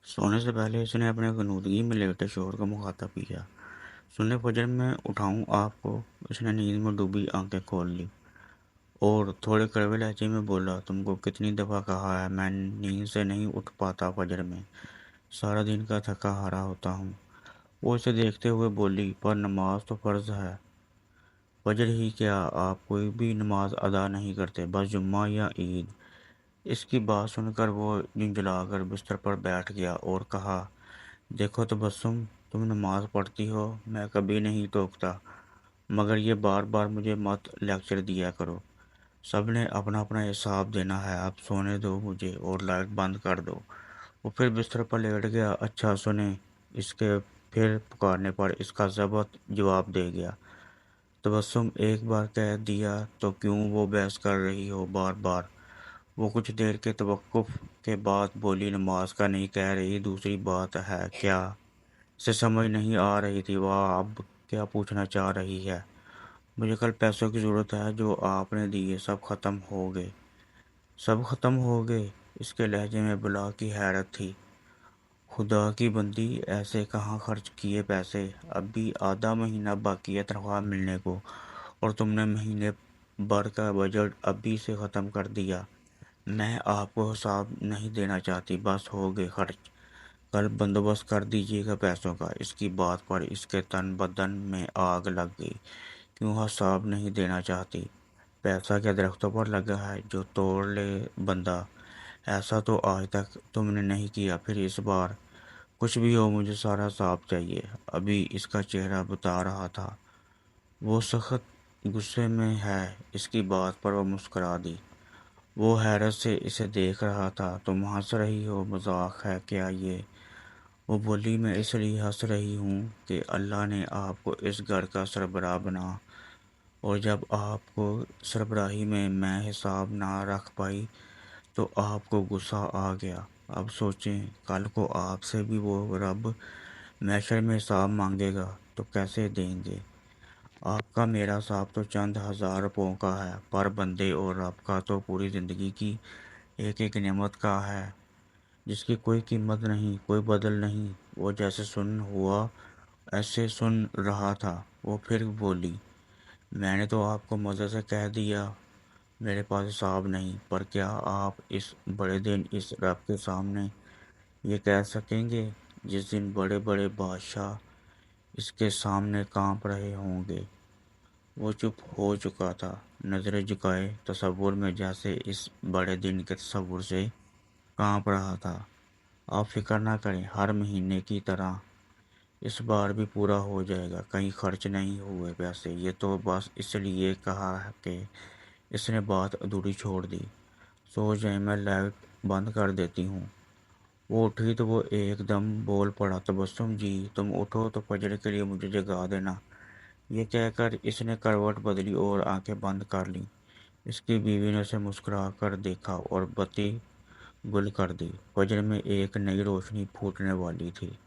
सोने से पहले इसने अपने गनूदगी में लेटे शोहर को मुखातब किया। सुने फजर में उठाऊं आपको। उसने नींद में डूबी आंखें खोल ली और थोड़े कड़वे लहजे में बोला, तुमको कितनी दफ़ा कहा है, मैं नींद से नहीं उठ पाता फजर में। सारा दिन का थका हारा होता हूँ। वो इसे देखते हुए बोली, पर नमाज तो फ़र्ज़ है। फजर ही क्या, आप कोई भी नमाज अदा नहीं करते, बस जुम्मा या ईद। इसकी बात सुनकर वो झुंझलाकर बिस्तर पर बैठ गया और कहा, देखो तबस्सुम, तुम नमाज पढ़ती हो, मैं कभी नहीं टोकता, मगर ये बार बार मुझे मत लेक्चर दिया करो। सब ने अपना अपना हिसाब देना है, अब सोने दो मुझे और लाइट बंद कर दो। वो फिर बिस्तर पर लेट गया। अच्छा सुने, इसके फिर पुकारने पर इसका ज़बत जवाब दे गया। तबस्सुम, एक बार कह दिया तो क्यों वो बहस कर रही हो बार बार। वो कुछ देर के तवक्कुफ के बाद बोली, नमाज का नहीं कह रही, दूसरी बात है क्या। से समझ नहीं आ रही थी वह अब क्या पूछना चाह रही है। मुझे कल पैसों की ज़रूरत है, जो आपने दिए सब ख़त्म हो गए। सब ख़त्म हो गए। इसके लहजे में बुला की हैरत थी। खुदा की बंदी, ऐसे कहाँ खर्च किए पैसे। अभी आधा महीना बाकी है तनख्वाह मिलने को, और तुमने महीने भर का बजट अभी से ख़त्म कर दिया। मैं आपको हिसाब नहीं देना चाहती, बस हो गए खर्च। कल बंदोबस्त कर दीजिएगा पैसों का। इसकी बात पर इसके तन बदन में आग लग गई। क्यों हिसाब नहीं देना चाहती? पैसा क्या दरख्तों पर लगा है जो तोड़ ले बंदा? ऐसा तो आज तक तुमने नहीं किया, फिर इस बार? कुछ भी हो, मुझे सारा हिसाब चाहिए। अभी इसका चेहरा बता रहा था वो सख्त गुस्से में है। इसकी बात पर वो मुस्कुरा दी। वो हैरत से इसे देख रहा था। तुम हंस रही हो, मजाक है क्या ये? वो बोली, मैं इसलिए हंस रही हूँ कि अल्लाह ने आपको इस घर का सरबराह बना, और जब आपको सरबराही में मैं हिसाब ना रख पाई तो आपको गुस्सा आ गया। अब सोचें, कल को आपसे भी वो रब मैशर में हिसाब मांगेगा तो कैसे देंगे? आपका मेरा हिसाब तो चंद हज़ार रुपयों का है, पर बंदे और रब का तो पूरी ज़िंदगी की एक एक नेमत का है, जिसकी कोई कीमत नहीं, कोई बदल नहीं। वो जैसे सुन हुआ ऐसे सुन रहा था। वो फिर बोली, मैंने तो आपको मज़े से कह दिया मेरे पास हिसाब नहीं, पर क्या आप इस बड़े दिन इस रब के सामने ये कह सकेंगे जिस दिन बड़े बड़े बादशाह इसके सामने कांप रहे होंगे? वो चुप हो चुका था, नज़रें झुकाए तसव्वुर में, जैसे इस बड़े दिन के तसव्वुर से कांप रहा था। आप फिक्र ना करें, हर महीने की तरह इस बार भी पूरा हो जाएगा। कहीं खर्च नहीं हुए पैसे। ये तो बस इसलिए कहा है कि इसने बात अधूरी छोड़ दी। सो जाए, मैं लाइट बंद कर देती हूँ। वो उठी तो वो एकदम बोल पड़ा, तबस्सुम जी, तुम उठो तो फजर के लिए मुझे जगा देना। ये कहकर इसने करवट बदली और आंखें बंद कर लीं। इसकी बीवी ने उसे मुस्कुरा कर देखा और बत्ती गुल कर दी। फजर में एक नई रोशनी फूटने वाली थी।